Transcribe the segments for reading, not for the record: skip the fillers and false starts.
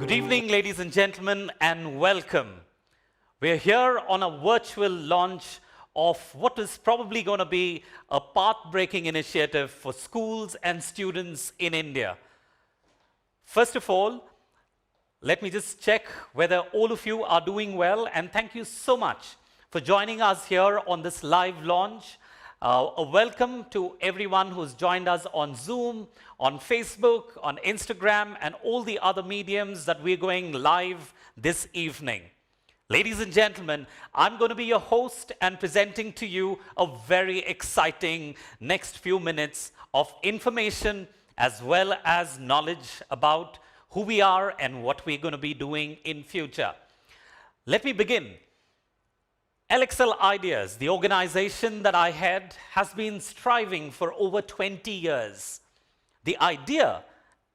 Good evening, ladies and gentlemen, and welcome. We're here on a virtual launch of what is probably going to be a path-breaking initiative for schools and students in India. First of all, let me just check whether all of you are doing well, and thank you so much for joining us here on this live launch. A welcome to everyone who's joined us on Zoom, on Facebook, on Instagram, and all the other mediums that we're going live this evening. Ladies and gentlemen, I'm going to be your host and presenting to you a very exciting next few minutes of information as well as knowledge about who we are and what we're going to be doing in future. Let me begin. LXl Ideas, the organization that I head, has been striving for over 20 years. The idea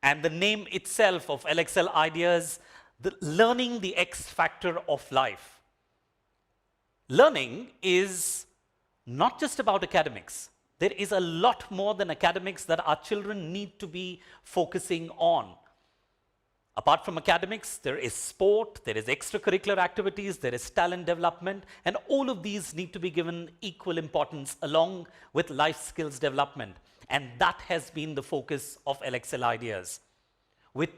and the name itself of LXl Ideas, learning the X factor of life. Learning is not just about academics. There is a lot more than academics that our children need to be focusing on. Apart from academics, there is sport, there is extracurricular activities, there is talent development, and all of these need to be given equal importance along with life skills development. And that has been the focus of LXl Ideas. With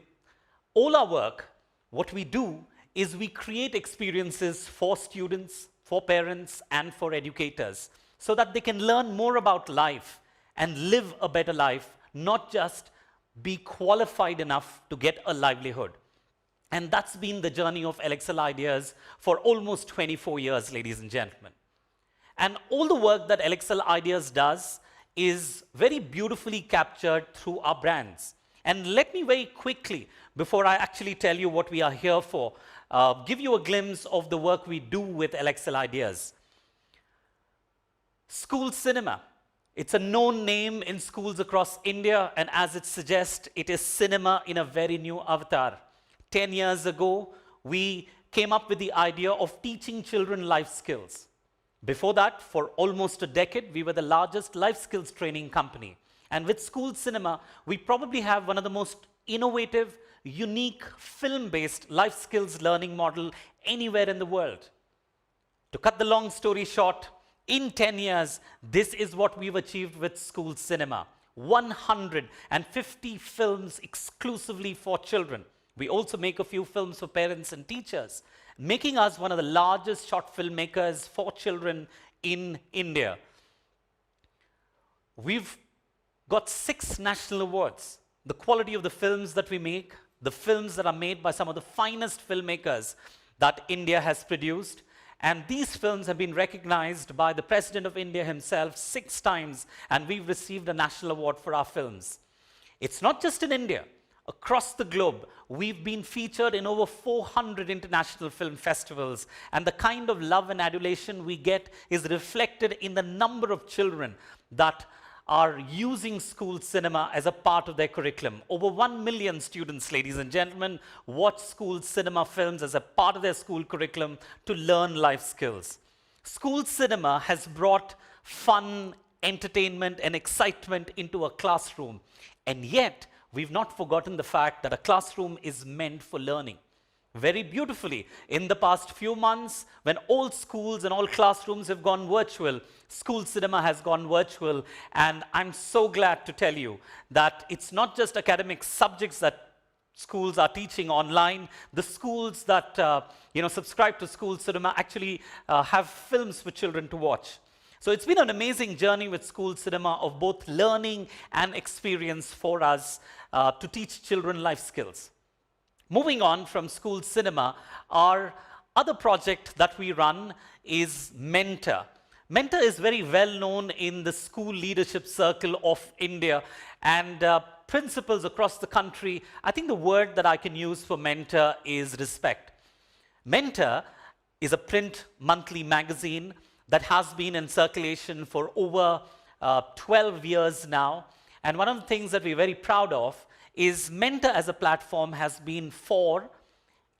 all our work, what we do is we create experiences for students, for parents, and for educators so that they can learn more about life and live a better life, not just be qualified enough to get a livelihood. And that's been the journey of LXl Ideas for almost 24 years, ladies and gentlemen. And all the work that LXl Ideas does is very beautifully captured through our brands. And let me very quickly, before I actually tell you what we are here for, give you a glimpse of the work we do with LXl Ideas. School cinema. It's a known name in schools across India, and as it suggests, it is cinema in a very new avatar. 10 years ago, we came up with the idea of teaching children life skills. Before that, for almost a decade, we were the largest life skills training company. And with school cinema, we probably have one of the most innovative, unique, film-based life skills learning model anywhere in the world. To cut the long story short, in 10 years, this is what we've achieved with school cinema. 150 films exclusively for children. We also make a few films for parents and teachers, making us one of the largest short filmmakers for children in India. We've got 6 national awards. The quality of the films that we make, the films that are made by some of the finest filmmakers that India has produced. And these films have been recognized by the President of India himself 6 times, and we've received a national award for our films. It's not just in India. Across the globe, we've been featured in over 400 international film festivals, and the kind of love and adulation we get is reflected in the number of children that are using school cinema as a part of their curriculum. Over 1 million students, ladies and gentlemen, watch school cinema films as a part of their school curriculum to learn life skills. School cinema has brought fun, entertainment, and excitement into a classroom. And yet, we've not forgotten the fact that a classroom is meant for learning. Very beautifully, in the past few months, when all schools and all classrooms have gone virtual, school cinema has gone virtual, and I'm so glad to tell you that it's not just academic subjects that schools are teaching online. The schools that subscribe to school cinema actually have films for children to watch. So it's been an amazing journey with school cinema of both learning and experience for us to teach children life skills. Moving on from school cinema, our other project that we run is Mentor. Mentor is very well known in the school leadership circle of India, and principals across the country, I think the word that I can use for Mentor is respect. Mentor is a print monthly magazine that has been in circulation for over 12 years now, and one of the things that we're very proud of is Mentor as a platform has been for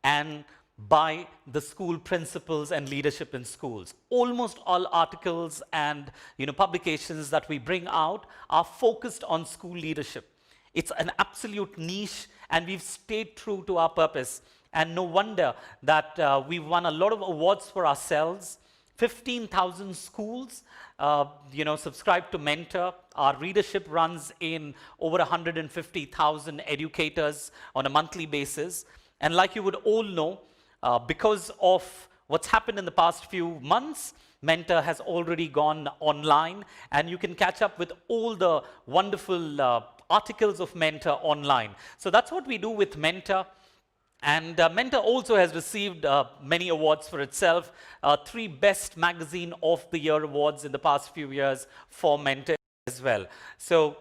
and by the school principals and leadership in schools. Almost all articles and publications that we bring out are focused on school leadership. It's an absolute niche, and we've stayed true to our purpose. And no wonder that we've won a lot of awards for ourselves. 15,000 schools, subscribe to Mentor. Our readership runs in over 150,000 educators on a monthly basis. And like you would all know, because of what's happened in the past few months, Mentor has already gone online, and you can catch up with all the wonderful articles of Mentor online. So that's what we do with Mentor. And Mentor also has received many awards for itself. 3 Best Magazine of the Year awards in the past few years for Mentor as well. So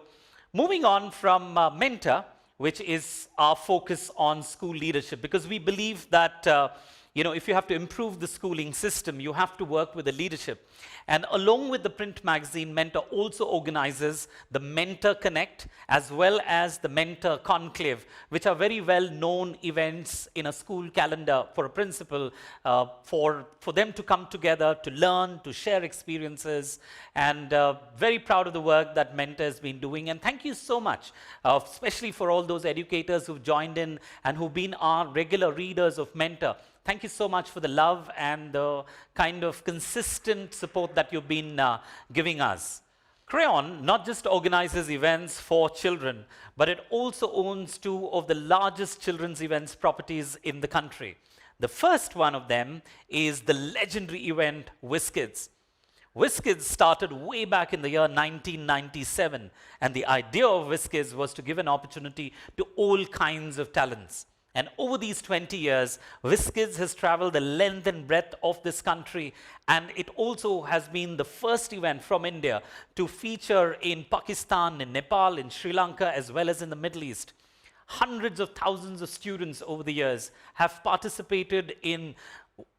moving on from Mentor, which is our focus on school leadership, because we believe that if you have to improve the schooling system, you have to work with the leadership. And along with the print magazine, Mentor also organizes the Mentor Connect as well as the Mentor Conclave, which are very well-known events in a school calendar for a principal, for them to come together, to learn, to share experiences, and very proud of the work that Mentor has been doing. And thank you so much, especially for all those educators who've joined in and who've been our regular readers of Mentor. Thank you so much for the love and the kind of consistent support that you've been giving us. Crayon not just organizes events for children, but it also owns 2 of the largest children's events properties in the country. The first one of them is the legendary event Wizkids. Wizkids started way back in the year 1997, and the idea of Wizkids was to give an opportunity to all kinds of talents. And over these 20 years, Wizkids has traveled the length and breadth of this country, and it also has been the first event from India to feature in Pakistan, in Nepal, in Sri Lanka, as well as in the Middle East. Hundreds of thousands of students over the years have participated in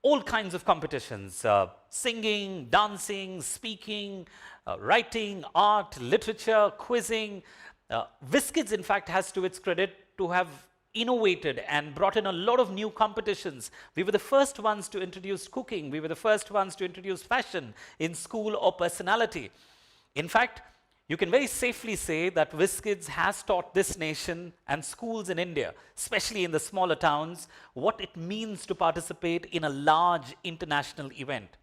all kinds of competitions, singing, dancing, speaking, writing, art, literature, quizzing. Wizkids, in fact, has to its credit to have innovated and brought in a lot of new competitions. We were the first ones to introduce cooking. We were the first ones to introduce fashion in school or personality. In fact, you can very safely say that Wizkids has taught this nation and schools in India, especially in the smaller towns, what it means to participate in a large international event.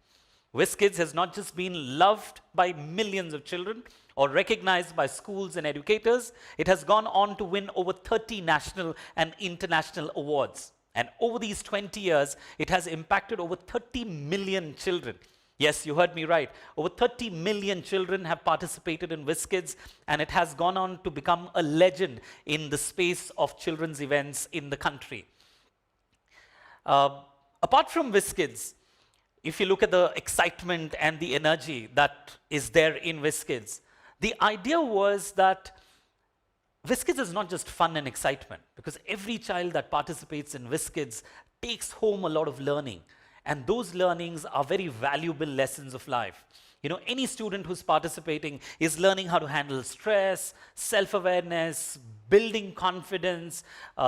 Wizkids has not just been loved by millions of children or recognized by schools and educators, it has gone on to win over 30 national and international awards. And over these 20 years, it has impacted over 30 million children. Yes, you heard me right. Over 30 million children have participated in Wizkids, and it has gone on to become a legend in the space of children's events in the country. Apart from Wizkids, if you look at the excitement and the energy that is there in Wizkids, the idea was that Wizkids is not just fun and excitement, because every child that participates in Wizkids takes home a lot of learning, and those learnings are very valuable lessons of life. Any student who's participating is learning how to handle stress, self-awareness, building confidence.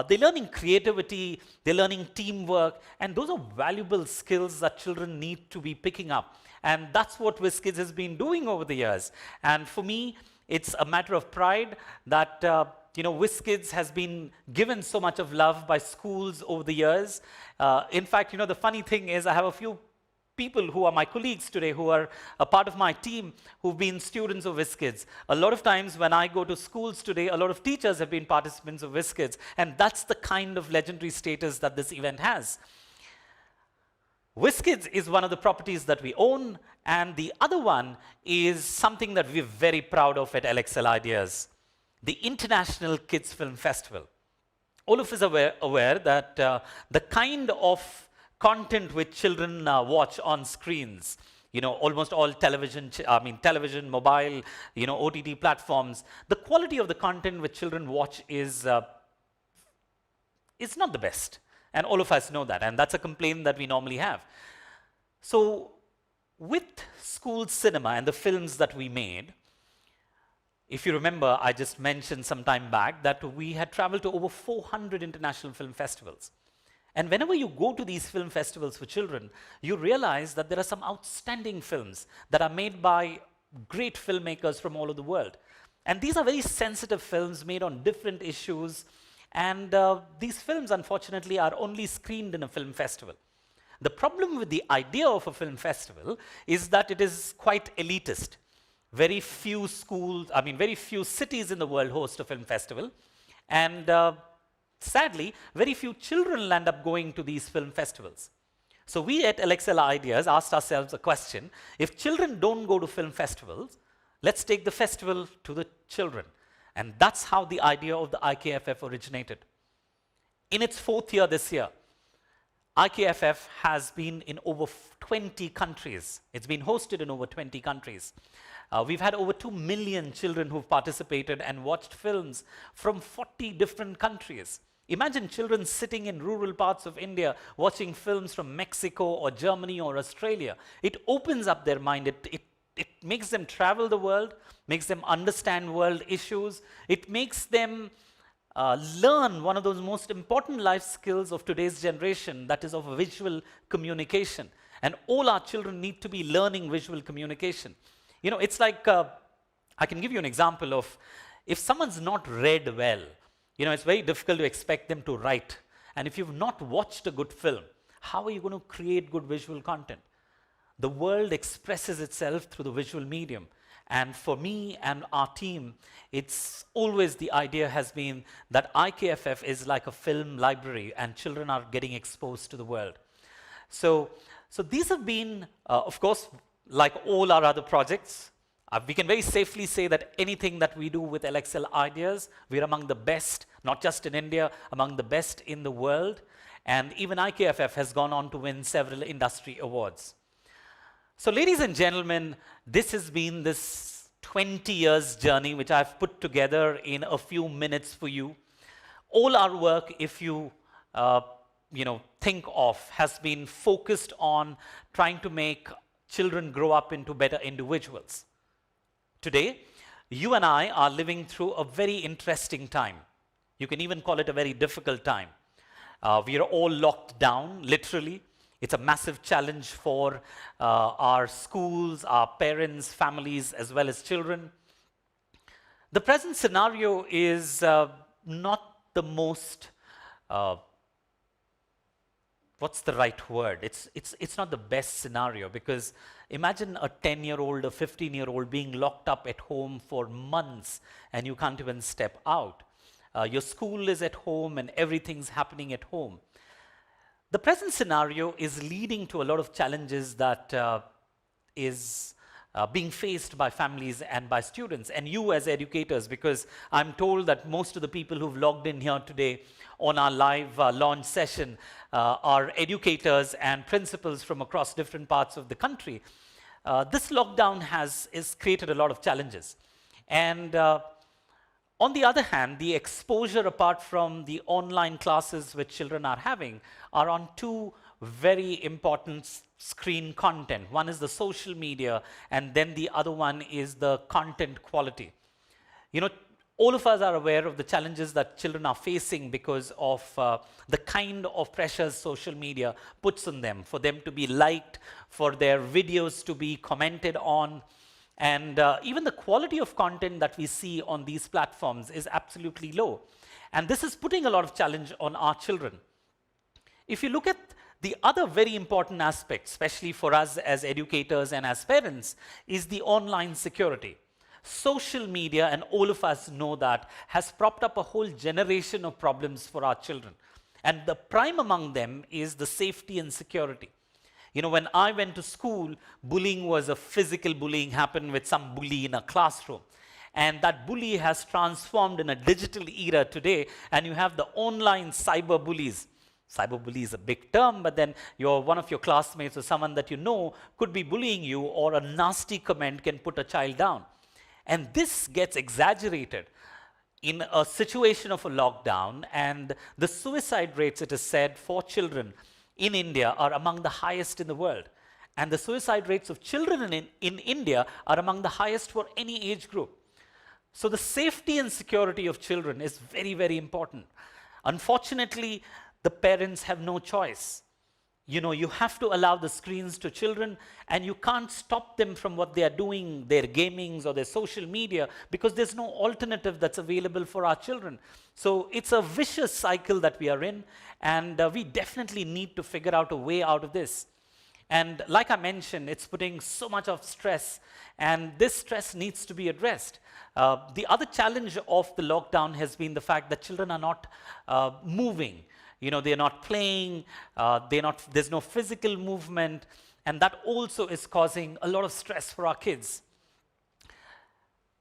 They're learning creativity, they're learning teamwork, and those are valuable skills that children need to be picking up. And that's what Wizkids has been doing over the years. And for me, it's a matter of pride that Wizkids has been given so much of love by schools over the years. In fact, the funny thing is I have a few people who are my colleagues today, who are a part of my team, who've been students of Wizkids. A lot of times when I go to schools today, a lot of teachers have been participants of Wizkids, and that's the kind of legendary status that this event has. Wizkids is one of the properties that we own, and the other one is something that we're very proud of at LXl Ideas, the International Kids Film Festival. All of us are aware that the kind of content which children watch on screens, almost all television, mobile, OTT platforms, the quality of the content which children watch is not the best. And all of us know that, and that's a complaint that we normally have. So with school cinema and the films that we made, if you remember, I just mentioned some time back that we had traveled to over 400 international film festivals. And whenever you go to these film festivals for children, you realize that there are some outstanding films that are made by great filmmakers from all over the world. And these are very sensitive films made on different issues. And these films, unfortunately, are only screened in a film festival. The problem with the idea of a film festival is that it is quite elitist. Very few schools, very few cities in the world host a film festival. And sadly, very few children land up going to these film festivals. So we at LXl Ideas asked ourselves a question: if children don't go to film festivals, let's take the festival to the children. And that's how the idea of the IKFF originated. In its 4th year this year, IKFF has been in over 20 countries. It's been hosted in over 20 countries. We've had over 2 million children who've participated and watched films from 40 different countries. Imagine children sitting in rural parts of India watching films from Mexico or Germany or Australia. It opens up their mind. It makes them travel the world, makes them understand world issues. It makes them learn one of those most important life skills of today's generation, that is of visual communication. And all our children need to be learning visual communication. You know, it's like, I can give you an example of, if someone's not read well, you know, it's very difficult to expect them to write. And if you've not watched a good film, how are you going to create good visual content? The world expresses itself through the visual medium. And for me and our team, it's always the idea has been that IKFF is like a film library and children are getting exposed to the world. So these have been, of course, like all our other projects, we can very safely say that anything that we do with LXl Ideas, we're among the best, not just in India, among the best in the world. And even IKFF has gone on to win several industry awards. So ladies and gentlemen, this has been this 20 years journey which I've put together in a few minutes for you. All our work, if you think of, has been focused on trying to make children grow up into better individuals. Today, you and I are living through a very interesting time. You can even call it a very difficult time. We are all locked down, literally. It's a massive challenge for our schools, our parents, families, as well as children. The present scenario is not the most, what's the right word? It's not the best scenario, because imagine a 10-year-old, a 15-year-old being locked up at home for months and you can't even step out. Your school is at home and everything's happening at home. The present scenario is leading to a lot of challenges that is being faced by families and by students and you as educators, because I'm told that most of the people who've logged in here today on our live launch session are educators and principals from across different parts of the country. This lockdown has created a lot of challenges. And on the other hand, the exposure apart from the online classes which children are having are on two very important screen content. One is the social media, and then the other one is the content quality. You know, all of us are aware of the challenges that children are facing because of the kind of pressures social media puts on them, for them to be liked, for their videos to be commented on. And even the quality of content that we see on these platforms is absolutely low. And this is putting a lot of challenge on our children. If you look at the other very important aspect, especially for us as educators and as parents, is the online security. Social media, and all of us know that, has propped up a whole generation of problems for our children. And the prime among them is the safety and security. You know, when I went to school, bullying was a physical bullying happened with some bully in a classroom. And that bully has transformed in a digital era today, and you have the online cyber bullies. Cyber bully is a big term, but then one of your classmates or someone that you know could be bullying you, or a nasty comment can put a child down. And this gets exaggerated in a situation of a lockdown, and the suicide rates, it is said, for children in India are among the highest in the world. And the suicide rates of children in India are among the highest for any age group. So the safety and security of children is very, very important. Unfortunately, the parents have no choice. You have to allow the screens to children, and you can't stop them from what they are doing, their gamings or their social media, because there's no alternative that's available for our children. So it's a vicious cycle that we are in, and we definitely need to figure out a way out of this. And like I mentioned, it's putting so much of stress, and this stress needs to be addressed. The other challenge of the lockdown has been the fact that children are not moving. They're not playing, there's no physical movement, and that also is causing a lot of stress for our kids.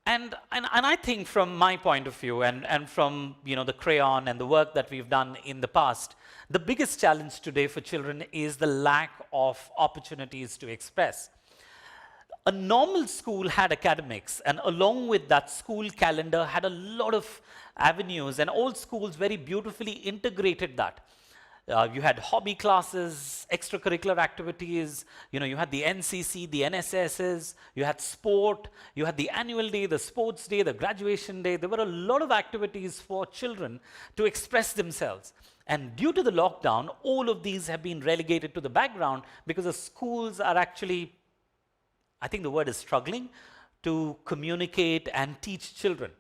And I think from my point of view, and from the Krayon and the work that we've done in the past, the biggest challenge today for children is the lack of opportunities to express. A normal school had academics, and along with that, school calendar had a lot of avenues, and all schools very beautifully integrated that. You had hobby classes, extracurricular activities, you had the NCC, the NSSs, you had sport, you had the annual day, the sports day, the graduation day. There were a lot of activities for children to express themselves. And due to the lockdown, all of these have been relegated to the background because the schools are actually, I think the word is struggling, to communicate and teach children.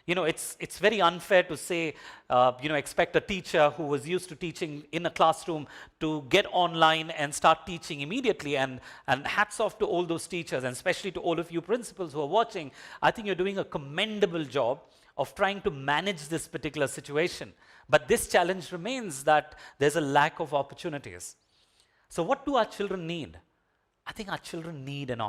It's very unfair to say, expect a teacher who was used to teaching in a classroom to get online and start teaching immediately. And hats off to all those teachers, and especially to all of you principals who are watching. I think you're doing a commendable job of trying to manage this particular situation. But this challenge remains that there's a lack of opportunities. So what do our children need? I think our children need an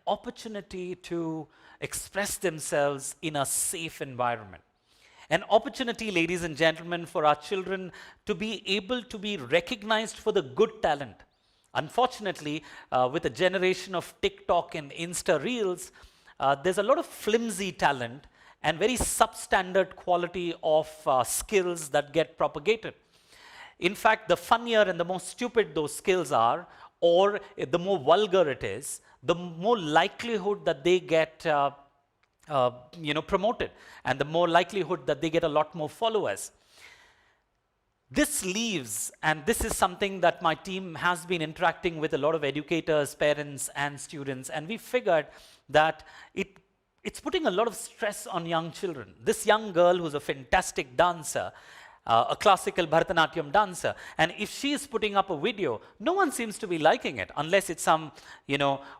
opportunity to express themselves in a safe environment. An opportunity, ladies and gentlemen, for our children to be able to be recognized for the good talent. Unfortunately, with a generation of TikTok and Insta Reels, there's a lot of flimsy talent and very substandard quality of skills that get propagated. In fact, the funnier and the more stupid those skills are, or the more vulgar it is, the more likelihood that they get promoted, and the more likelihood that they get a lot more followers. This leaves, and this is something that my team has been interacting with a lot of educators, parents, and students, and we figured that it's putting a lot of stress on young children. This young girl who's a fantastic dancer, a classical Bharatanatyam dancer, and if she is putting up a video, no one seems to be liking it, unless it's some,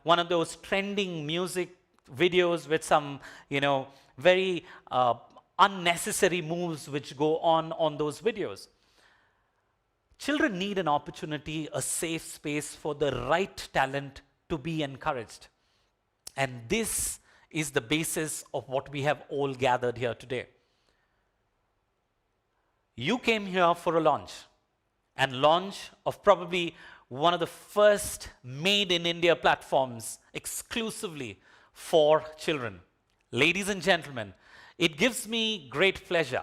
one of those trending music videos with some, very unnecessary moves which go on those videos. Children need an opportunity, a safe space for the right talent to be encouraged. And this is the basis of what we have all gathered here today. You came here for a launch of probably one of the first made in India platforms exclusively for children. Ladies and gentlemen, it gives me great pleasure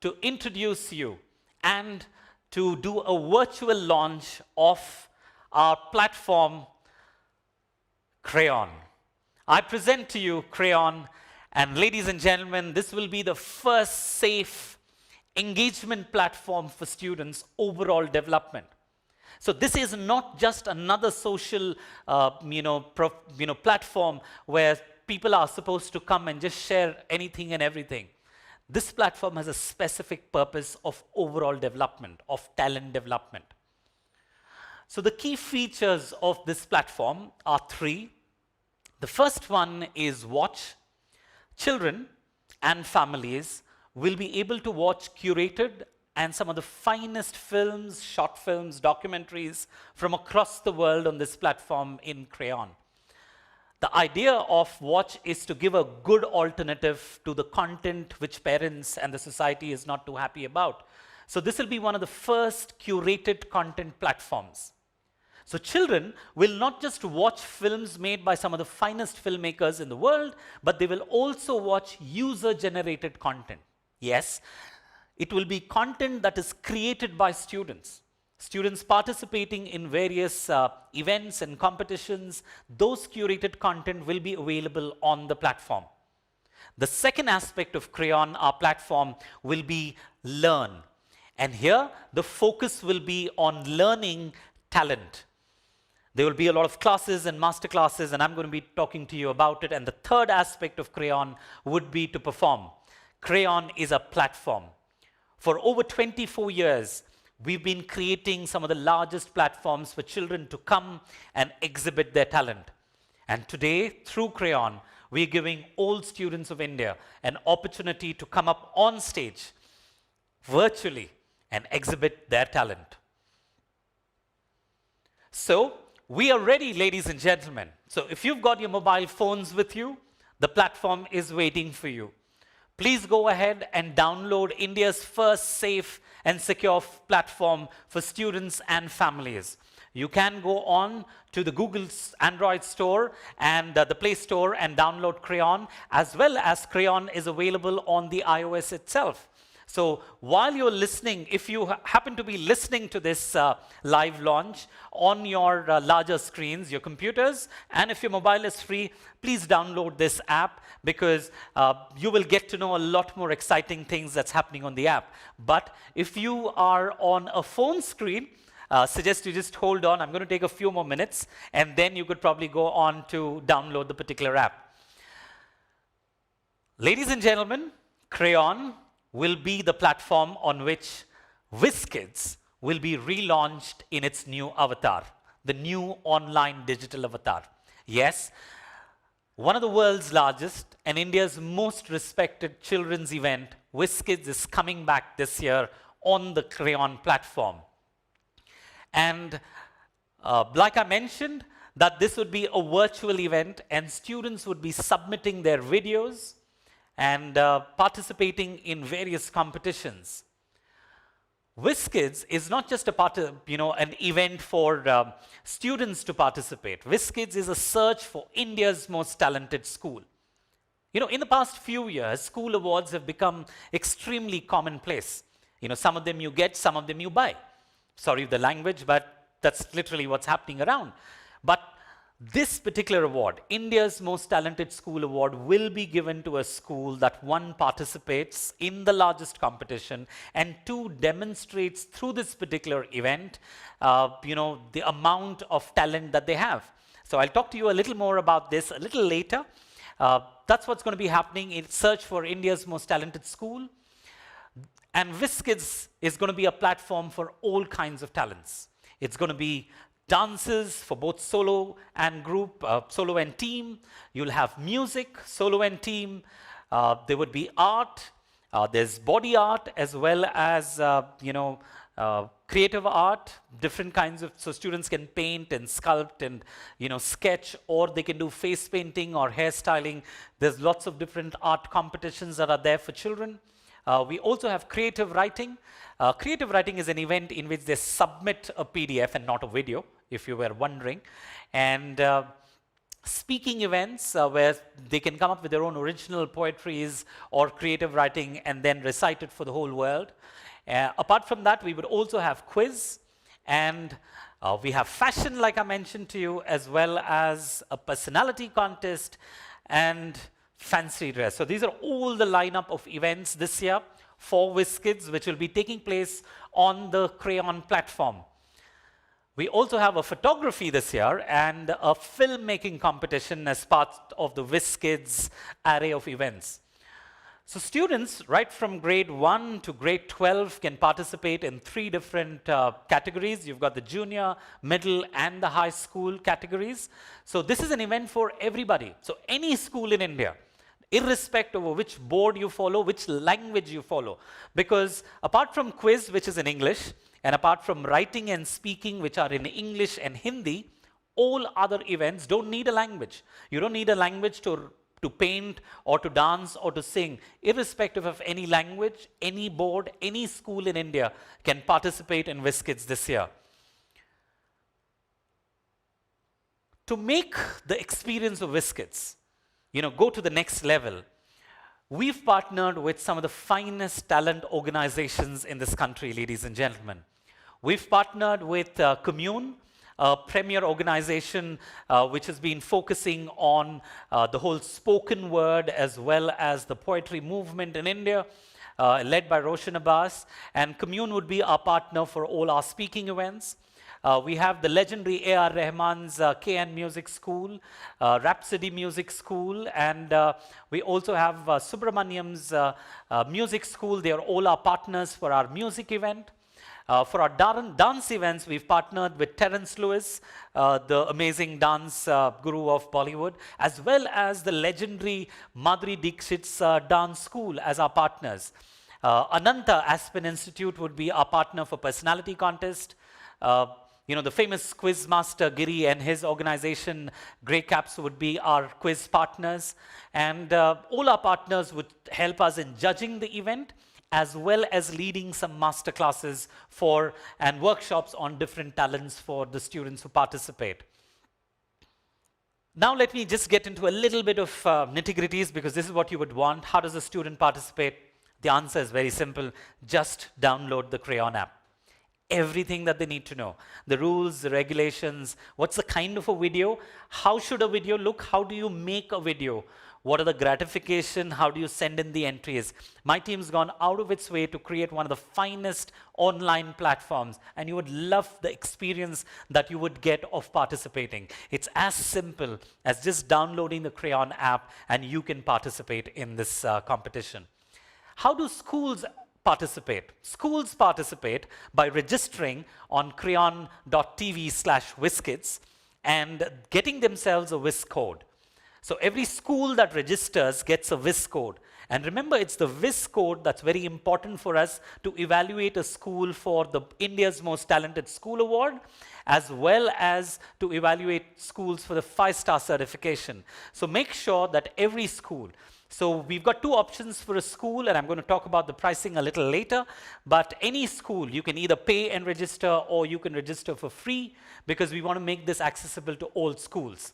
to introduce you and to do a virtual launch of our platform, Krayon. I present to you Krayon, and ladies and gentlemen, this will be the first safe engagement platform for students' overall development. So this is not just another social, platform where people are supposed to come and just share anything and everything. This platform has a specific purpose of overall development, of talent development. So the key features of this platform are three. The first one is watch. Children and families will be able to watch curated and some of the finest films, short films, documentaries from across the world on this platform in Krayon. The idea of watch is to give a good alternative to the content which parents and the society is not too happy about. So this will be one of the first curated content platforms. So children will not just watch films made by some of the finest filmmakers in the world, but they will also watch user-generated content. Yes, it will be content that is created by students. Students participating in various events and competitions, those curated content will be available on the platform. The second aspect of Krayon, our platform, will be learn. And here, the focus will be on learning talent. There will be a lot of classes and master classes, and I'm going to be talking to you about it. And the third aspect of Krayon would be to perform. Krayon is a platform. For over 24 years, we've been creating some of the largest platforms for children to come and exhibit their talent. And today, through Krayon, we're giving all students of India an opportunity to come up on stage virtually and exhibit their talent. So, we are ready, ladies and gentlemen. So, if you've got your mobile phones with you, the platform is waiting for you. Please go ahead and download India's first safe and secure platform for students and families. You can go on to the Google's Android store and the Play Store and download Krayon, as well as Krayon is available on the iOS itself. So while you're listening, if you happen to be listening to this live launch on your larger screens, your computers, and if your mobile is free, please download this app, because you will get to know a lot more exciting things that's happening on the app. But if you are on a phone screen, suggest you just hold on. I'm going to take a few more minutes, and then you could probably go on to download the particular app. Ladies and gentlemen, Krayon will be the platform on which Wizkids will be relaunched in its new avatar, the new online digital avatar. Yes, one of the world's largest and India's most respected children's event, Wizkids, is coming back this year on the Krayon platform. And like I mentioned, that this would be a virtual event and students would be submitting their videos and participating in various competitions. Wizkids is not just an event for students to participate. Wizkids is a search for India's most talented school. In the past few years, school awards have become extremely commonplace. Some of them you get, some of them you buy. Sorry the language, but that's literally what's happening around. But this particular award, India's Most Talented School Award, will be given to a school that, one, participates in the largest competition, and two, demonstrates through this particular event, the amount of talent that they have. So I'll talk to you a little more about this a little later. That's what's going to be happening in search for India's Most Talented School. And Wizkids is going to be a platform for all kinds of talents. It's going to be dances for both solo and group, solo and team. You'll have music, solo and team. There would be art. There's body art as well as, creative art, different kinds of, so students can paint and sculpt and, sketch, or they can do face painting or hairstyling. There's lots of different art competitions that are there for children. We also have creative writing. Creative writing is an event in which they submit a PDF and not a video, if you were wondering. And speaking events where they can come up with their own original poetries or creative writing and then recite it for the whole world. Apart from that, we would also have quiz, and we have fashion, like I mentioned to you, as well as a personality contest and fancy dress. So these are all the lineup of events this year for Wizkids, which will be taking place on the Krayon platform. We also have a photography this year and a filmmaking competition as part of the Wizkids array of events. So students right from grade 1 to grade 12 can participate in 3 different categories. You've got the junior, middle, and the high school categories. So this is an event for everybody. So any school in India, irrespective of which board you follow, which language you follow. Because apart from quiz, which is in English, and apart from writing and speaking, which are in English and Hindi, all other events don't need a language. You don't need a language to paint or to dance or to sing. Irrespective of any language, any board, any school in India can participate in Wizkids this year. To make the experience of Wizkids, go to the next level, we've partnered with some of the finest talent organizations in this country, ladies and gentlemen. We've partnered with Commune, a premier organization which has been focusing on the whole spoken word as well as the poetry movement in India. led by Roshan Abbas, and Commune would be our partner for all our speaking events. We have the legendary A.R. Rahman's KN Music School, Rhapsody Music School, and we also have Subramaniam's Music School. They are all our partners for our music event. For our dance events, we've partnered with Terence Lewis, the amazing dance guru of Bollywood, as well as the legendary Madhuri Dixit's dance school as our partners. Ananta Aspen Institute would be our partner for personality contest. The famous quiz master Giri and his organization Grey Caps would be our quiz partners, and all our partners would help us in judging the event as well as leading some master classes and workshops on different talents for the students who participate. Now let me just get into a little bit of nitty-gritties, because this is what you would want. How does a student participate? The answer is very simple. Just download the Crayon app. Everything that they need to know. The rules, the regulations, what's the kind of a video, how should a video look, how do you make a video, what are the gratification, how do you send in the entries. My team's gone out of its way to create one of the finest online platforms, and you would love the experience that you would get of participating. It's as simple as just downloading the Crayon app and you can participate in this competition. How do schools participate? Schools participate by registering on crayon.tv/Wizkids and getting themselves a Wiz code. So every school that registers gets a Wiz code. And remember, it's the Wiz code that's very important for us to evaluate a school for the India's Most Talented School Award, as well as to evaluate schools for the 5-star certification. So make sure that every school, so we've got two options for a school, and I'm going to talk about the pricing a little later, but any school, you can either pay and register or you can register for free, because we want to make this accessible to all schools.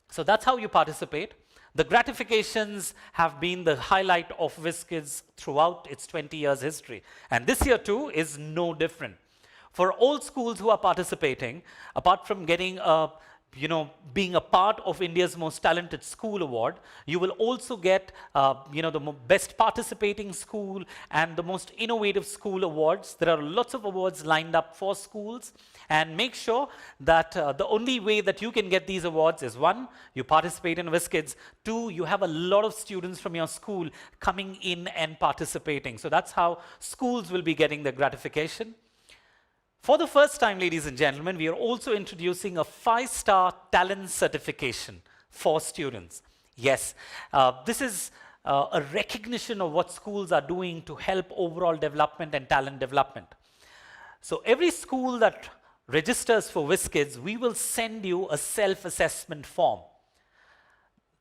So that's how you participate. The gratifications have been the highlight of Wizkids throughout its 20 years history. And this year too is no different. For all schools who are participating, apart from getting being a part of India's Most Talented School Award, you will also get the best participating school and the most innovative school awards. There are lots of awards lined up for schools, and make sure that the only way that you can get these awards is, 1, you participate in Wizkids, 2, you have a lot of students from your school coming in and participating. So that's how schools will be getting the gratification. For the first time, ladies and gentlemen, we are also introducing a 5-star talent certification for students. Yes, this is a recognition of what schools are doing to help overall development and talent development. So every school that registers for Wizkids, we will send you a self-assessment form.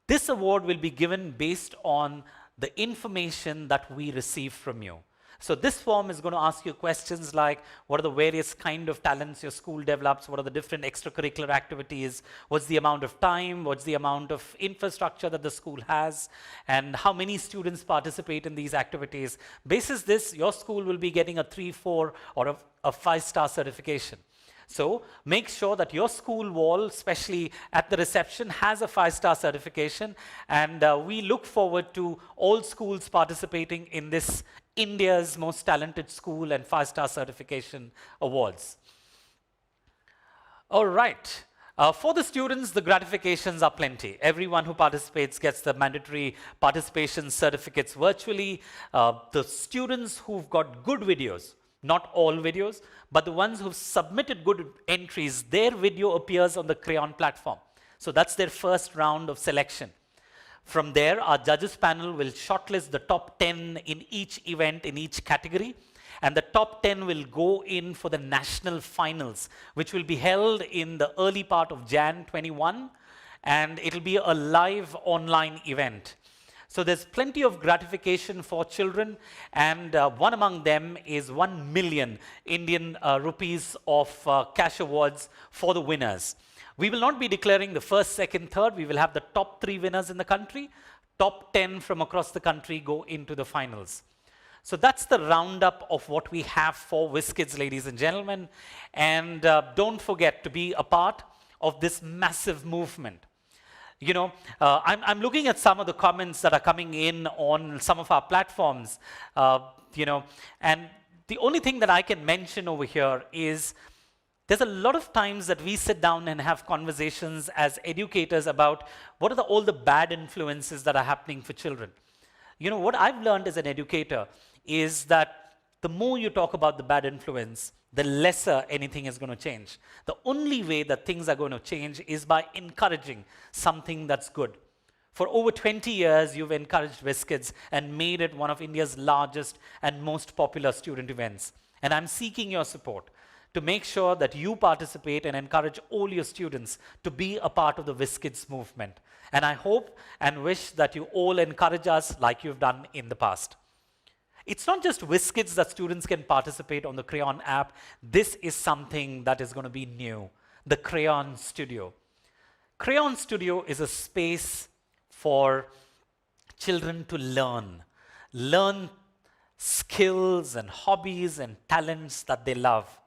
This award will be given based on the information that we receive from you. So this form is going to ask you questions like, what are the various kind of talents your school develops? What are the different extracurricular activities? What's the amount of time? What's the amount of infrastructure that the school has? And how many students participate in these activities? Basis this, your school will be getting a 3, 4, or a 5-star certification. So make sure that your school wall, especially at the reception, has a 5-star certification, and we look forward to all schools participating in this India's Most Talented School and 5-star certification awards. All right. For the students, the gratifications are plenty. Everyone who participates gets the mandatory participation certificates virtually. The students who've got good videos, not all videos, but the ones who've submitted good entries, their video appears on the Krayon platform. So that's their first round of selection. From there, our judges panel will shortlist the top 10 in each event, in each category, and the top 10 will go in for the national finals, which will be held in the early part of Jan 21, and it'll be a live online event. So there's plenty of gratification for children, and one among them is 1 million Indian rupees of cash awards for the winners. We will not be declaring the first, second, third. We will have the top 3 winners in the country. Top 10 from across the country go into the finals. So that's the roundup of what we have for Wizkids, ladies and gentlemen. And don't forget to be a part of this massive movement. I'm looking at some of the comments that are coming in on some of our platforms, and the only thing that I can mention over here is there's a lot of times that we sit down and have conversations as educators about what are all the bad influences that are happening for children. What I've learned as an educator is that the more you talk about the bad influence, the lesser anything is going to change. The only way that things are going to change is by encouraging something that's good. For over 20 years, you've encouraged Wizkids and made it one of India's largest and most popular student events. And I'm seeking your support to make sure that you participate and encourage all your students to be a part of the Wizkids movement. And I hope and wish that you all encourage us like you've done in the past. It's not just Wizkids that students can participate on the Crayon app. This is something that is going to be new, the Crayon Studio. Crayon Studio is a space for children to learn skills and hobbies and talents that they love.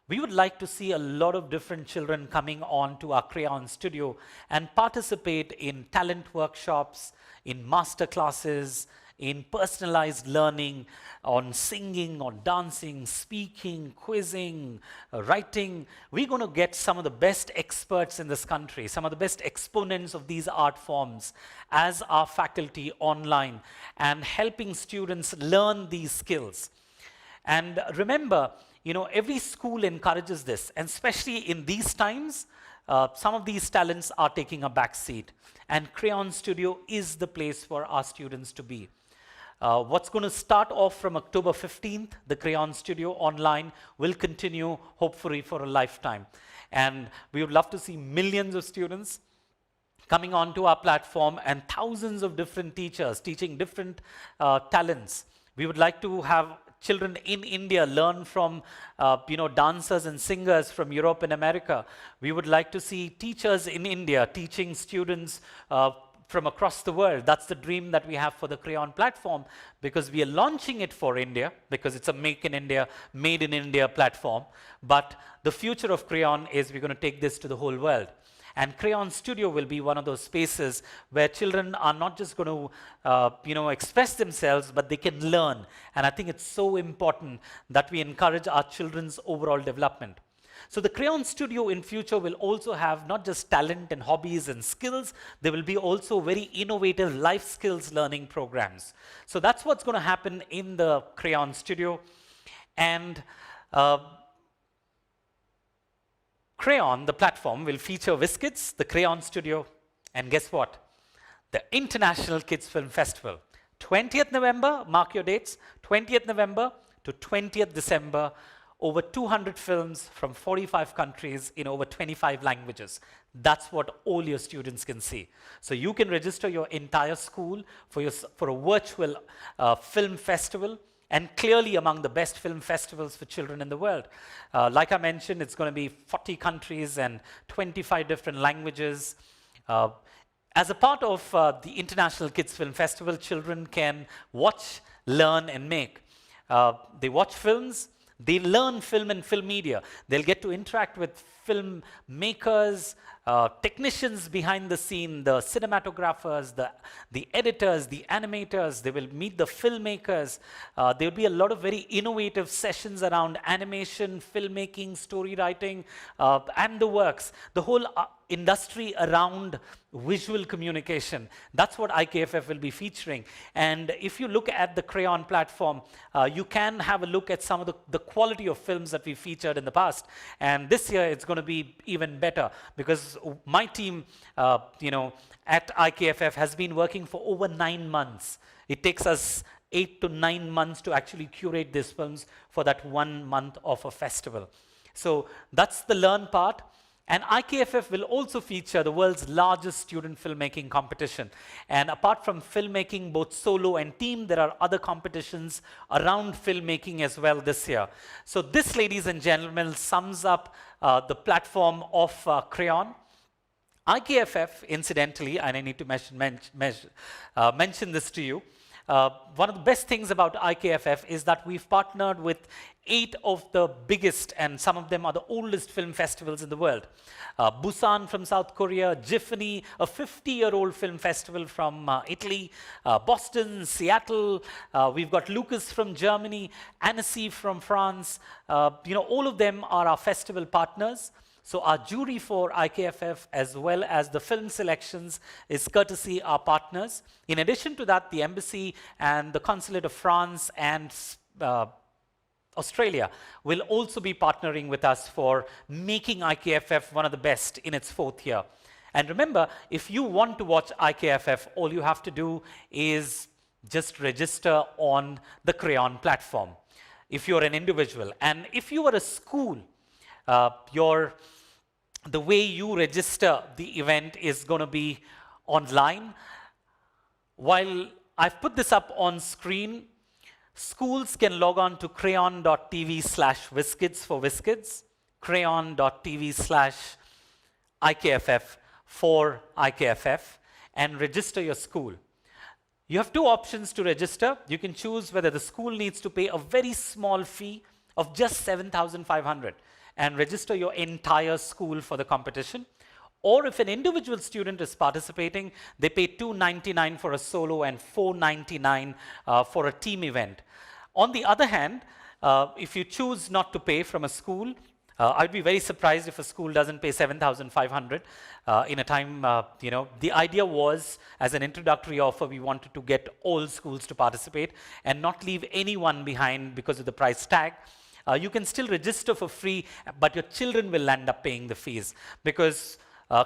We would like to see a lot of different children coming on to our Crayon Studio and participate in talent workshops, in master classes, in personalized learning, on singing, on dancing, speaking, quizzing, writing. We're going to get some of the best experts in this country, some of the best exponents of these art forms as our faculty online and helping students learn these skills. And remember, every school encourages this, and especially in these times, some of these talents are taking a back seat. And Crayon Studio is the place for our students to be. What's going to start off from October 15th, the Crayon Studio online, will continue hopefully for a lifetime. And we would love to see millions of students coming onto our platform and thousands of different teachers teaching different talents. We would like to have children in India learn from dancers and singers from Europe and America. We would like to see teachers in India teaching students from across the world. That's the dream that we have for the Crayon platform, because we are launching it for India, because it's a Make in India, Made in India platform. But the future of Crayon is we're going to take this to the whole world. And Crayon Studio will be one of those spaces where children are not just going to, express themselves, but they can learn. And I think it's so important that we encourage our children's overall development. So the Crayon Studio in future will also have not just talent and hobbies and skills, there will be also very innovative life skills learning programs. So that's what's going to happen in the Crayon Studio. And Crayon, the platform, will feature Wizkids, the Crayon Studio, and guess what? The International Kids Film Festival. 20th November, mark your dates, 20th November to 20th December, over 200 films from 45 countries in over 25 languages. That's what all your students can see. So you can register your entire school for a virtual film festival, and clearly among the best film festivals for children in the world. Like I mentioned, it's going to be 40 countries and 25 different languages. As a part of the International Kids Film Festival, children can watch, learn, and make. They watch films, they learn film and film media. They'll get to interact with film makers, technicians behind the scene, the cinematographers, the editors, the animators. They will meet the filmmakers. There will be a lot of very innovative sessions around animation, filmmaking, story writing, and the works. The whole industry around visual communication. That's what IKFF will be featuring. And if you look at the Crayon platform, you can have a look at some of the quality of films that we featured in the past. And this year it's going to be even better, because my team, at IKFF has been working for over 9 months. It takes us 8 to 9 months to actually curate these films for that 1 month of a festival. So that's the learn part. And IKFF will also feature the world's largest student filmmaking competition. And apart from filmmaking, both solo and team, there are other competitions around filmmaking as well this year. So this, ladies and gentlemen, sums up the platform of Crayon. IKFF, incidentally, and I need to mention this to you, One of the best things about IKFF is that we've partnered with 8 of the biggest, and some of them are the oldest film festivals in the world. Busan from South Korea, Jiffany, a 50-year-old film festival from Italy, Boston, Seattle, we've got Lucas from Germany, Annecy from France. All of them are our festival partners. So our jury for IKFF as well as the film selections is courtesy our partners. In addition to that, the Embassy and the Consulate of France and Australia will also be partnering with us for making IKFF one of the best in its 4th year. And remember, if you want to watch IKFF, all you have to do is just register on the Krayon platform if you're an individual. And if you are a school, the way you register the event is going to be online. While I've put this up on screen, schools can log on to crayon.tv/Wizkids for Wizkids, crayon.tv/IKFF for IKFF, and register your school. You have 2 options to register. You can choose whether the school needs to pay a very small fee of just 7,500 and register your entire school for the competition. Or if an individual student is participating, they pay $299 for a solo and $499 for a team event. On the other hand, if you choose not to pay from a school, I'd be very surprised if a school doesn't pay 7,500 in a time, The idea was, as an introductory offer, we wanted to get all schools to participate and not leave anyone behind because of the price tag. You can still register for free, but your children will end up paying the fees because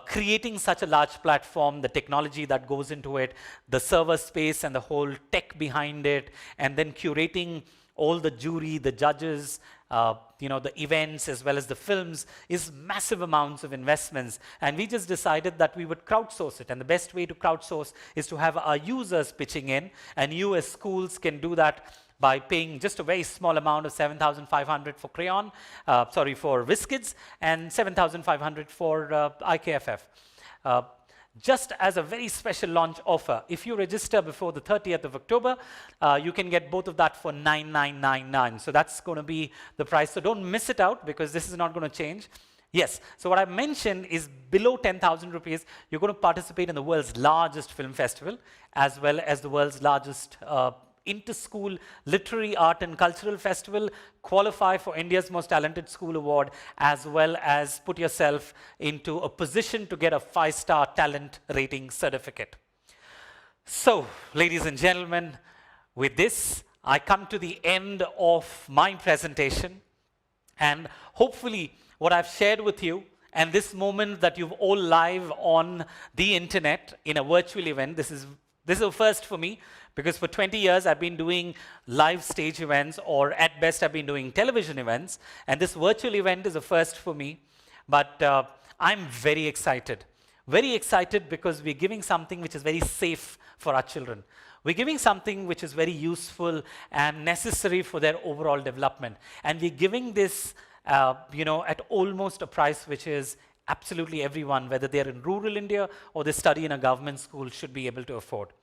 creating such a large platform, the technology that goes into it, the server space and the whole tech behind it, and then curating all the jury, the judges, the events as well as the films is massive amounts of investments. And we just decided that we would crowdsource it. And the best way to crowdsource is to have our users pitching in, and you as schools can do that by paying just a very small amount of 7,500 for for Wizkids, and 7,500 for IKFF. Just as a very special launch offer, if you register before the 30th of October, you can get both of that for $9,999. So that's going to be the price. So don't miss it out because this is not going to change. Yes, so what I mentioned is below 10,000 rupees, you're going to participate in the world's largest film festival, as well as the world's largest Interschool Literary Art and Cultural Festival, qualify for India's Most Talented School Award, as well as put yourself into a position to get a 5-star talent rating certificate. So, ladies and gentlemen, with this, I come to the end of my presentation, and hopefully what I've shared with you and this moment that you've all live on the internet in a virtual event, this is a first for me, because for 20 years I've been doing live stage events, or at best I've been doing television events, and this virtual event is a first for me. But I'm very excited because we're giving something which is very safe for our children. We're giving something which is very useful and necessary for their overall development. And we're giving this at almost a price which is absolutely everyone, whether they're in rural India or they study in a government school, should be able to afford.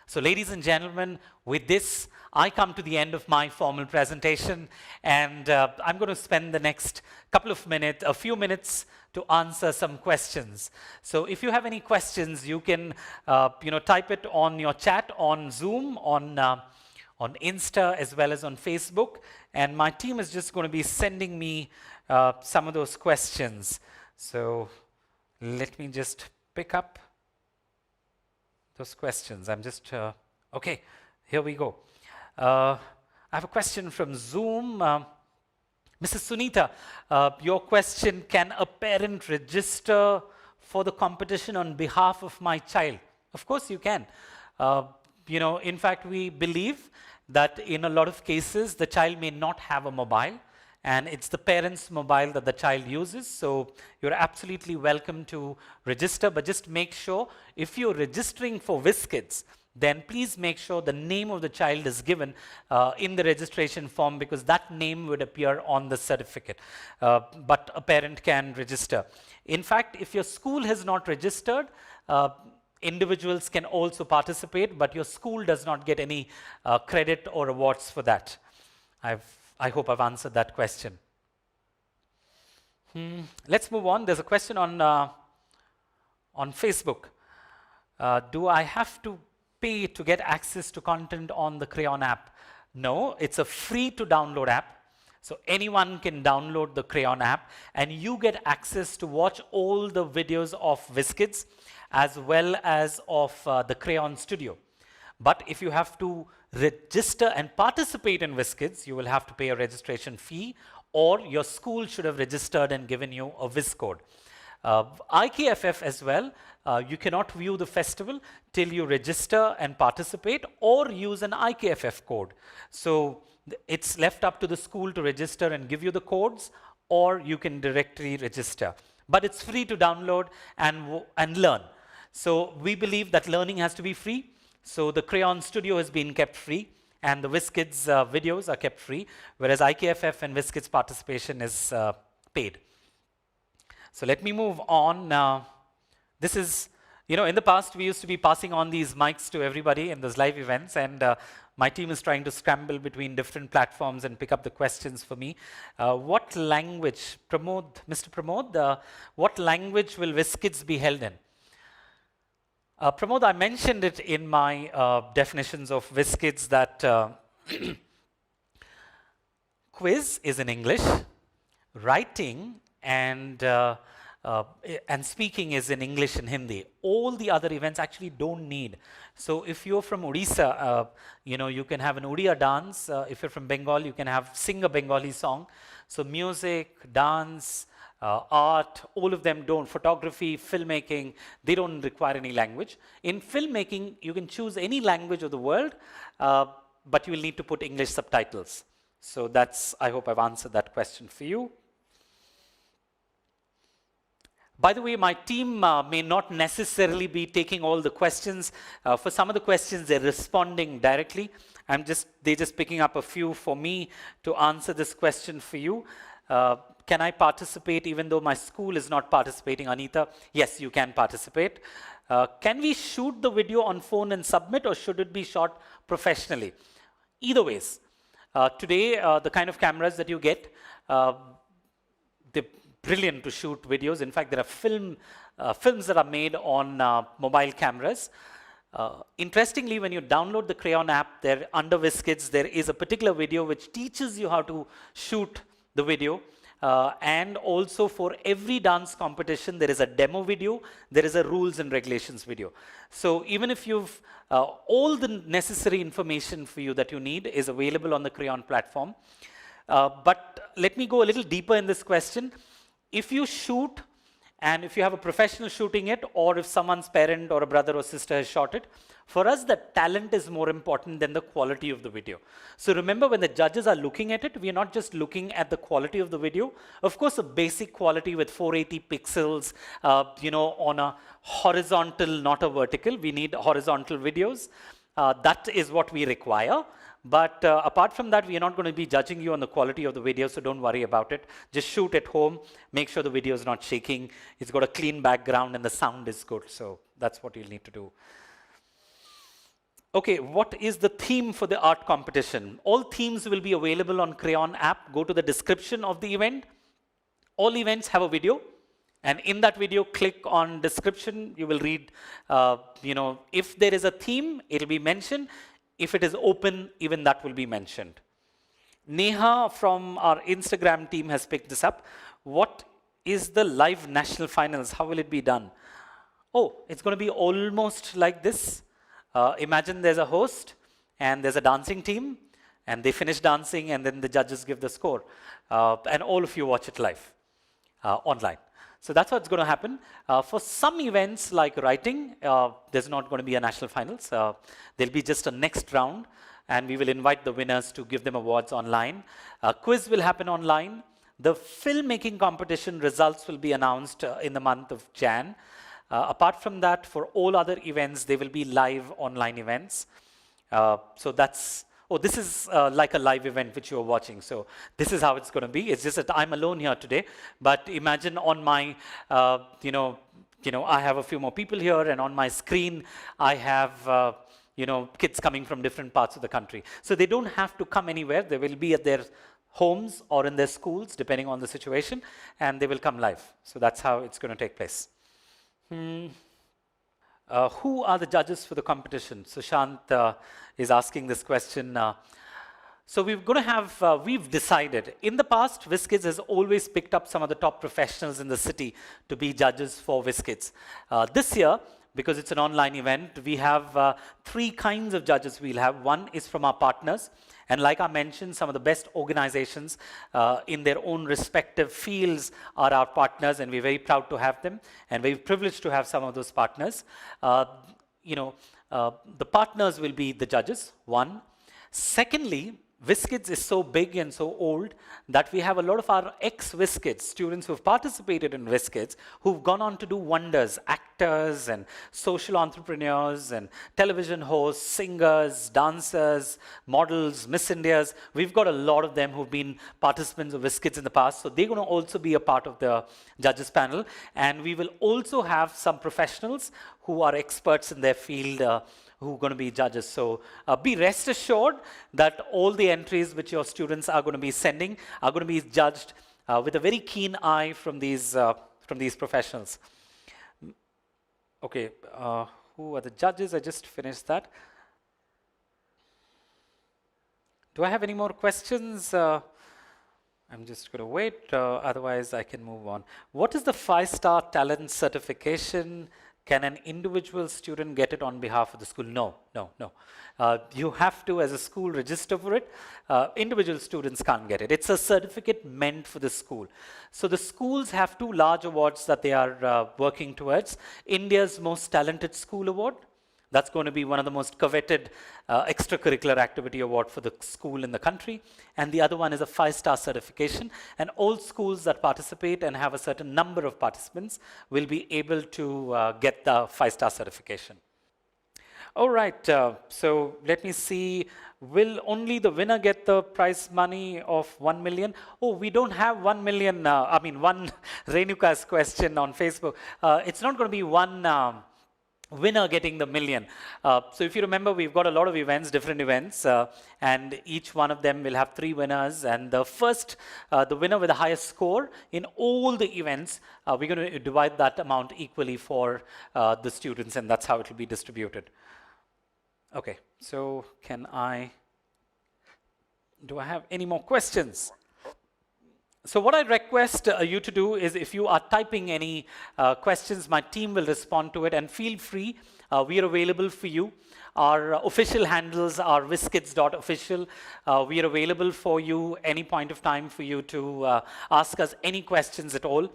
So ladies and gentlemen, with this, I come to the end of my formal presentation, and I'm going to spend the next a few minutes to answer some questions. So if you have any questions, you can type it on your chat on Zoom, on Insta, as well as on Facebook, and my team is just going to be sending me some of those questions. So let me just pick up those questions. I'm just, okay, here we go. I have a question from Zoom. Mrs. Sunita, your question, can a parent register for the competition on behalf of my child? Of course you can. In fact, we believe that in a lot of cases, the child may not have a mobile, and it's the parent's mobile that the child uses. So you're absolutely welcome to register, but just make sure if you're registering for Wizkids, then please make sure the name of the child is given in the registration form, because that name would appear on the certificate. But a parent can register. In fact, if your school has not registered, individuals can also participate, but your school does not get any credit or awards for that. I hope I've answered that question. Let's move on. There's a question on Facebook. Do I have to pay to get access to content on the Crayon app? No, it's a free to download app. So anyone can download the Crayon app and you get access to watch all the videos of Wizkids as well as of the Crayon Studio. But if you have to register and participate in Wizkids, you will have to pay a registration fee, or your school should have registered and given you a Wiz code. IKFF as well, you cannot view the festival till you register and participate or use an IKFF code. So it's left up to the school to register and give you the codes, or you can directly register. But it's free to download and learn. So we believe that learning has to be free. So the Crayon Studio has been kept free, and the Wizkids videos are kept free, whereas IKFF and Wizkids participation is paid. So let me move on. This is, in the past we used to be passing on these mics to everybody in those live events, and my team is trying to scramble between different platforms and pick up the questions for me. What language, Mr. Pramod, what language will Wizkids be held in? Pramod, I mentioned it in my definitions of Wizkids that quiz is in English, writing and speaking is in English and Hindi. All the other events actually don't need. So if you're from Odisha, you can have an Odia dance. If you're from Bengal, you can sing a Bengali song. So music, dance, art, all of them don't. Photography, filmmaking, they don't require any language. In filmmaking, you can choose any language of the world, but you will need to put English subtitles. So I hope I've answered that question for you. By the way, my team may not necessarily be taking all the questions. For some of the questions, they're responding directly. They're just picking up a few for me to answer this question for you. Can I participate even though my school is not participating, Anita? Yes, you can participate. Can we shoot the video on phone and submit, or should it be shot professionally? Either ways. Today, the kind of cameras that you get, they're brilliant to shoot videos. In fact, there are films that are made on mobile cameras. Interestingly, when you download the Crayon app, under Wizkids, there is a particular video which teaches you how to shoot the video. And also for every dance competition, there is a demo video, there is a rules and regulations video. So even if you've, all the necessary information for you that you need is available on the Crayon platform. But let me go a little deeper in this question. If you shoot, and if you have a professional shooting it, or if someone's parent or a brother or sister has shot it, for us, the talent is more important than the quality of the video. So remember, when the judges are looking at it, we are not just looking at the quality of the video. Of course, a basic quality with 480 pixels, on a horizontal, not a vertical. We need horizontal videos. That is what we require. But apart from that, we are not going to be judging you on the quality of the video, so don't worry about it. Just shoot at home. Make sure the video is not shaking. It's got a clean background and the sound is good. So that's what you'll need to do. Okay, what is the theme for the art competition? All themes will be available on Crayon app. Go to the description of the event. All events have a video. And in that video, click on description. You will read, if there is a theme, it'll be mentioned. If it is open, even that will be mentioned. Neha from our Instagram team has picked this up. What is the live national finals? How will it be done? Oh, it's going to be almost like this. Imagine there's a host and there's a dancing team, and they finish dancing, and then the judges give the score. And all of you watch it live, online. So that's what's going to happen. For some events like writing, there's not going to be a national finals. There'll be just a next round, and we will invite the winners to give them awards online. Quiz will happen online. The filmmaking competition results will be announced in the month of Jan. Apart from that, for all other events, they will be live online events. So that's, this is like a live event which you're watching. So this is how it's going to be. It's just that I'm alone here today. But imagine on my, I have a few more people here, and on my screen, I have, kids coming from different parts of the country. So they don't have to come anywhere. They will be at their homes or in their schools, depending on the situation, and they will come live. So that's how it's going to take place. Who are the judges for the competition? Sushant is asking this question. So we're going to have, we've decided, in the past, Wizkids has always picked up some of the top professionals in the city to be judges for Wizkids. This year, because it's an online event, we have 3 kinds of judges we'll have. One is from our partners, and like I mentioned, some of the best organizations in their own respective fields are our partners, and we're very proud to have them, and very privileged to have some of those partners. The partners will be the judges, one. Secondly, Wizkids is so big and so old that we have a lot of our ex-Wizkids, students who've participated in Wizkids, who've gone on to do wonders, actors and social entrepreneurs and television hosts, singers, dancers, models, Miss Indias. We've got a lot of them who've been participants of Wizkids in the past, so they're going to also be a part of the judges panel. And we will also have some professionals who are experts in their field who are going to be judges. So be rest assured that all the entries which your students are going to be sending are going to be judged with a very keen eye from these professionals. Okay, who are the judges? I just finished that. Do I have any more questions? I'm just going to wait, otherwise I can move on. What is the 5-star talent certification? Can an individual student get it on behalf of the school? No. You have to, as a school, register for it. Individual students can't get it. It's a certificate meant for the school. So the schools have 2 large awards that they are working towards. India's Most Talented School Award. That's going to be one of the most coveted extracurricular activity award for the school in the country. And the other one is a 5-star certification. And all schools that participate and have a certain number of participants will be able to get the 5-star certification. All right, so let me see. Will only the winner get the prize money of 1 million? Oh, we don't have 1 million. One Renuka's question on Facebook. It's not going to be one winner getting the million. So if you remember, we've got a lot of events, different events, and each one of them will have 3 winners. And the winner with the highest score in all the events, we're going to divide that amount equally for the students, and that's how it will be distributed. Okay, so do I have any more questions? So what I request you to do is, if you are typing any questions, my team will respond to it, and feel free. We are available for you. Our official handles are wizkids.official. We are available for you any point of time for you to ask us any questions at all.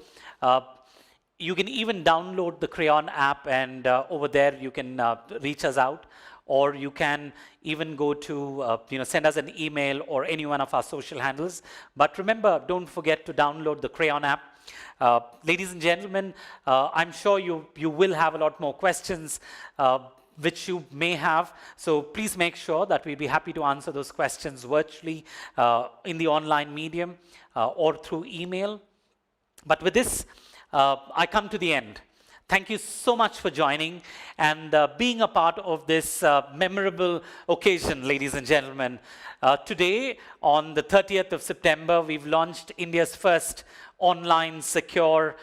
You can even download the Crayon app, and over there you can reach us out. Or you can even go to, send us an email or any one of our social handles. But remember, don't forget to download the Crayon app. Ladies and gentlemen, I'm sure you will have a lot more questions which you may have. So please make sure that we'll be happy to answer those questions virtually in the online medium or through email. But with this, I come to the end. Thank you so much for joining and being a part of this memorable occasion, ladies and gentlemen. Today, on the 30th of September, we've launched India's first online secure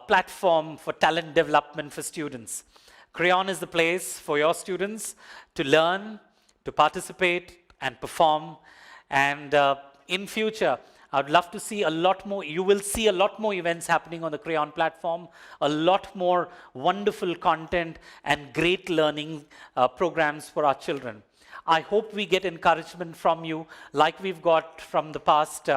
platform for talent development for students. Krayon is the place for your students to learn, to participate and perform. And in future, I'd love to see a lot more. You will see a lot more events happening on the Krayon platform, a lot more wonderful content and great learning programs for our children. I hope we get encouragement from you like we've got from the past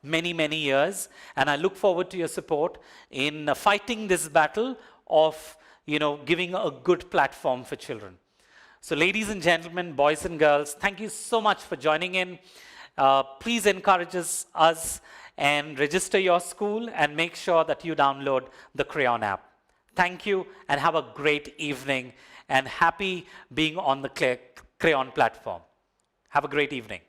many, many years. And I look forward to your support in fighting this battle of, giving a good platform for children. So ladies and gentlemen, boys and girls, thank you so much for joining in. Please encourage us and register your school and make sure that you download the Crayon app. Thank you and have a great evening, and happy being on the Crayon platform. Have a great evening.